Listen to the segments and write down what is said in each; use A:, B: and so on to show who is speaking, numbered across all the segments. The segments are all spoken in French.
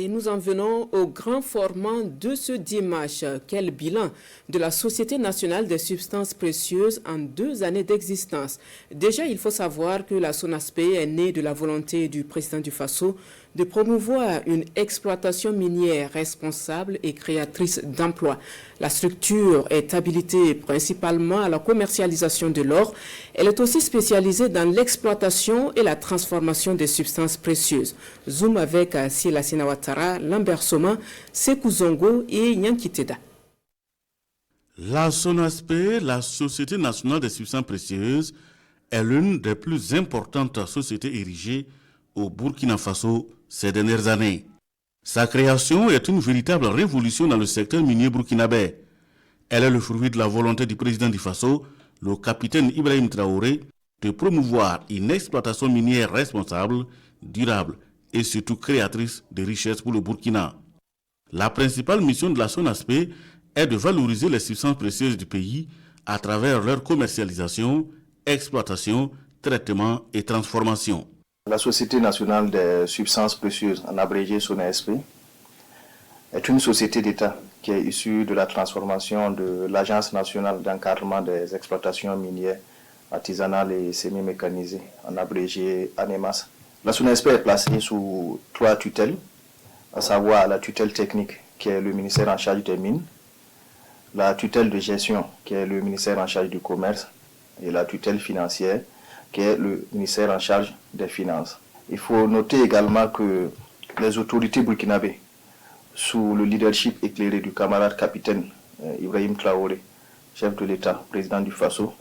A: Et nous en venons au grand formant de ce dimanche. Quel bilan de la Société nationale des substances précieuses en 2 années d'existence. Déjà, il faut savoir que la SONASP est née de la volonté du président du Faso de promouvoir une exploitation minière responsable et créatrice d'emplois. La structure est habilitée principalement à la commercialisation de l'or. Elle est aussi spécialisée dans l'exploitation et la transformation des substances précieuses. Zoom avec Sila Sinawatara, Lambert Soma, Sekou Zongo et Nyankiteda.
B: La SONASP, la Société nationale des substances précieuses, est l'une des plus importantes sociétés érigées au Burkina Faso ces dernières années. Sa création est une véritable révolution dans le secteur minier burkinabé. Elle est le fruit de la volonté du président du Faso, le capitaine Ibrahim Traoré, de promouvoir une exploitation minière responsable, durable et surtout créatrice de richesses pour le Burkina. La principale mission de la SONASP est de valoriser les substances précieuses du pays à travers leur commercialisation, exploitation, traitement et transformation.
C: La Société nationale des substances précieuses, en abrégé SONASP, est une société d'État qui est issue de la transformation de l'Agence nationale d'encadrement des exploitations minières, artisanales et semi-mécanisées, en abrégé ANEMAS. La SONASP est placée sous 3 tutelles, à savoir la tutelle technique, qui est le ministère en charge des mines, la tutelle de gestion, qui est le ministère en charge du commerce, et la tutelle financière, qui est le ministère en charge des finances. Il faut noter également que les autorités burkinabées, sous le leadership éclairé du camarade capitaine Ibrahim Traoré, chef de l'État, président du Faso,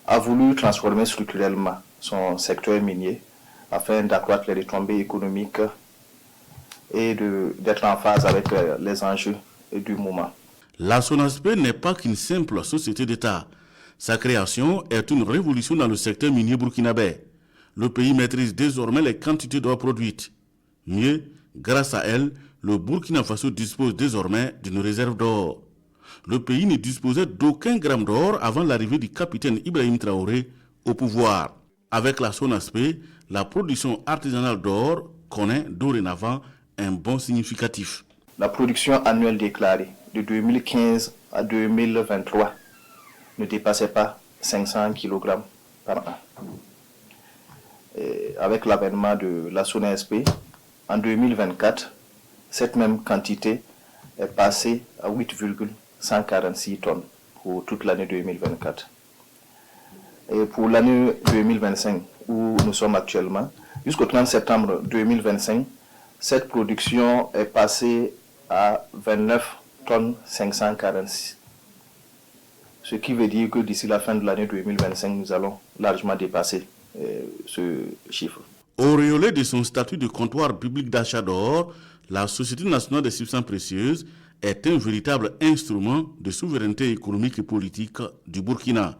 C: a voulu transformer structurellement son secteur minier afin d'accroître les retombées économiques et d'être en phase avec les enjeux du moment.
B: La SONASP n'est pas qu'une simple société d'État. Sa création est une révolution dans le secteur minier burkinabé. Le pays maîtrise désormais les quantités d'or produites. Mieux, grâce à elle, le Burkina Faso dispose désormais d'une réserve d'or. Le pays ne disposait d'aucun gramme d'or avant l'arrivée du capitaine Ibrahim Traoré au pouvoir. Avec la SONASP, la production artisanale d'or connaît dorénavant un bond significatif.
C: La production annuelle déclarée de 2015 à 2023 ne dépassait pas 500 kg par an. Et avec l'avènement de la SONASP, en 2024, cette même quantité est passée à 8,146 tonnes pour toute l'année 2024. Et pour l'année 2025, où nous sommes actuellement, jusqu'au 30 septembre 2025, cette production est passée à 29 tonnes 546. Ce qui veut dire que d'ici la fin de l'année 2025, nous allons largement dépasser ce chiffre.
B: Auréolée de son statut de comptoir public d'achat d'or, la Société nationale des substances précieuses est un véritable instrument de souveraineté économique et politique du Burkina.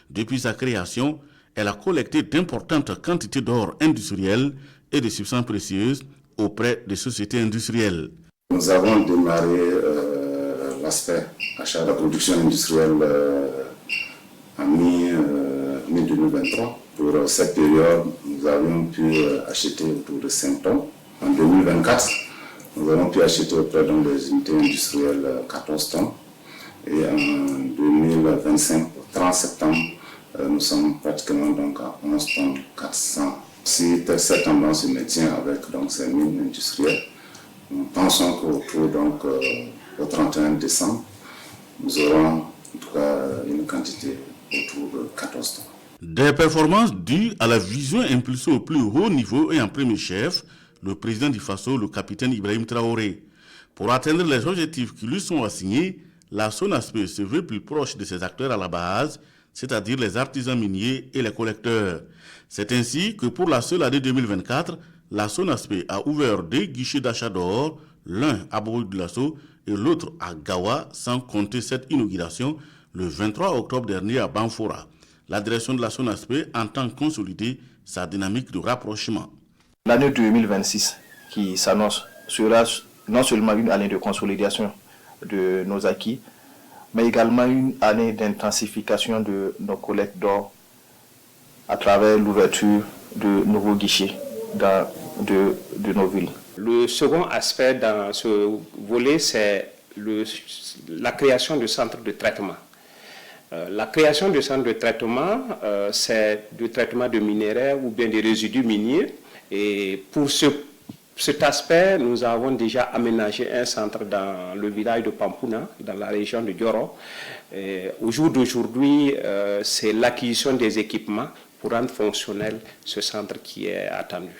B: Depuis sa création, elle a collecté d'importantes quantités d'or industriel et de substances précieuses auprès des sociétés industrielles.
D: Nous avons démarré l'aspect achat de la production industrielle en mi-2023. Pour cette période, nous avions pu acheter autour de 5 tonnes. En 2024, nous avons pu acheter auprès des unités industrielles 14 tonnes. Et en 2025, au 30 septembre, nous sommes pratiquement donc à 11 tonnes 400. Si cette tendance se maintient avec donc, ces mines industrielles, nous pensons qu'autour donc au 31 décembre, nous aurons en tout cas une quantité autour de 14 tonnes.
B: Des performances dues à la vision impulsée au plus haut niveau et en premier chef, le président du Faso, le capitaine Ibrahim Traoré. Pour atteindre les objectifs qui lui sont assignés, la SONASP se veut plus proche de ses acteurs à la base, c'est-à-dire les artisans miniers et les collecteurs. C'est ainsi que pour la seule année 2024, la SONASP a ouvert 2 guichets d'achat d'or, l'un à Bourg-de-Lasso et l'autre à Gawa, sans compter cette inauguration le 23 octobre dernier à Banfora. La direction de la SONASP entend consolider sa dynamique de rapprochement.
C: L'année 2026 qui s'annonce sera non seulement une année de consolidation de nos acquis, mais également une année d'intensification de nos collectes d'or à travers l'ouverture de nouveaux guichets dans de nos villes.
E: Le second aspect dans ce volet, c'est la création de centres de traitement. La création de centres de traitement, c'est de traitement de minerais ou bien des résidus miniers. Et pour cet aspect, nous avons déjà aménagé un centre dans le village de Pampuna, dans la région de Dioro. Au jour d'aujourd'hui, c'est l'acquisition des équipements pour rendre fonctionnel ce centre qui est attendu.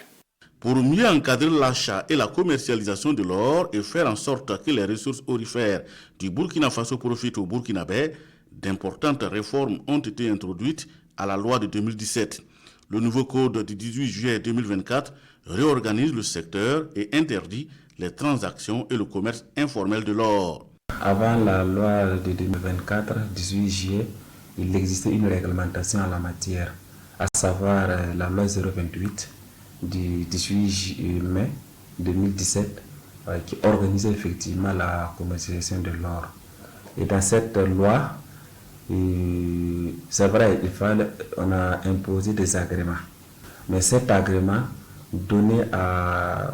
B: Pour mieux encadrer l'achat et la commercialisation de l'or et faire en sorte que les ressources aurifères du Burkina Faso profitent au Burkinabé, d'importantes réformes ont été introduites à la loi de 2017. Le nouveau code du 18 juillet 2024 réorganise le secteur et interdit les transactions et le commerce informel de l'or.
F: Avant la loi de 2024, 18 juillet, il existait une réglementation en la matière, à savoir la loi 028 du 18 mai 2017 qui organisait effectivement la commercialisation de l'or. Et dans cette loi, c'est vrai, on a imposé des agréments. Mais cet agrément donnait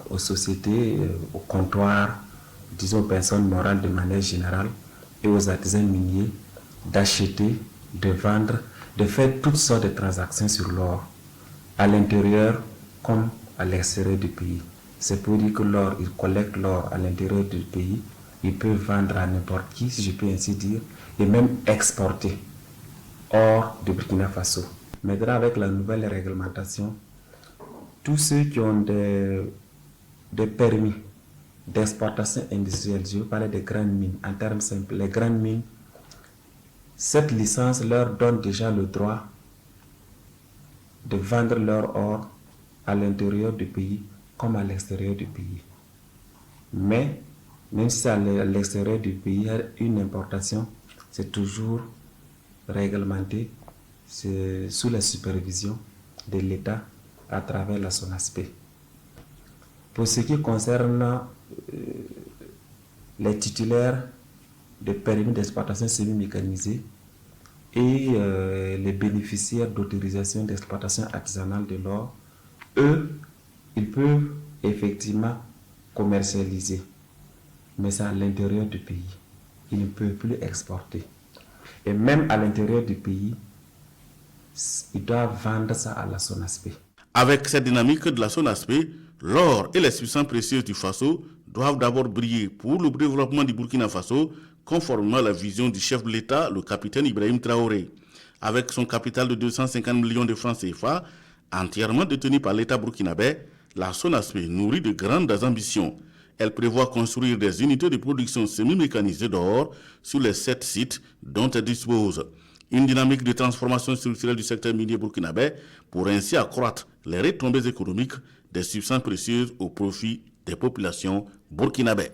F: aux sociétés, aux comptoirs, disons aux personnes morales de manière générale et aux artisans miniers d'acheter, de vendre, de faire toutes sortes de transactions sur l'or, à l'intérieur comme à l'extérieur du pays. C'est pour dire que l'or, ils collectent l'or à l'intérieur du pays, ils peuvent vendre à n'importe qui, si je peux ainsi dire, et même exporter hors de Burkina Faso. Maintenant, avec la nouvelle réglementation, tous ceux qui ont des permis d'exportation industrielle, je veux parler des grandes mines, en termes simples, les grandes mines, cette licence leur donne déjà le droit de vendre leur or à l'intérieur du pays comme à l'extérieur du pays. Mais, même si à l'extérieur du pays, il y a une importation, c'est toujours réglementé sous la supervision de l'État à travers la SONASP. Pour ce qui concerne les titulaires de permis d'exploitation semi-mécanisée et les bénéficiaires d'autorisation d'exploitation artisanale de l'or, eux, ils peuvent effectivement commercialiser, mais c'est à l'intérieur du pays. Ils ne peuvent plus exporter. Et même à l'intérieur du pays, ils doivent vendre ça à la SONASP.
B: Avec cette dynamique de la SONASP, l'or et les substances précieuses du Faso doivent d'abord briller pour le développement du Burkina Faso, conformément à la vision du chef de l'État, le capitaine Ibrahim Traoré. Avec son capital de 250 millions de francs CFA, entièrement détenu par l'État burkinabé, la SONASP nourrit de grandes ambitions. Elle prévoit construire des unités de production semi-mécanisées d'or sur les 7 sites dont elle dispose. Une dynamique de transformation structurelle du secteur minier burkinabé pour ainsi accroître les retombées économiques des substances précieuses au profit des populations burkinabées.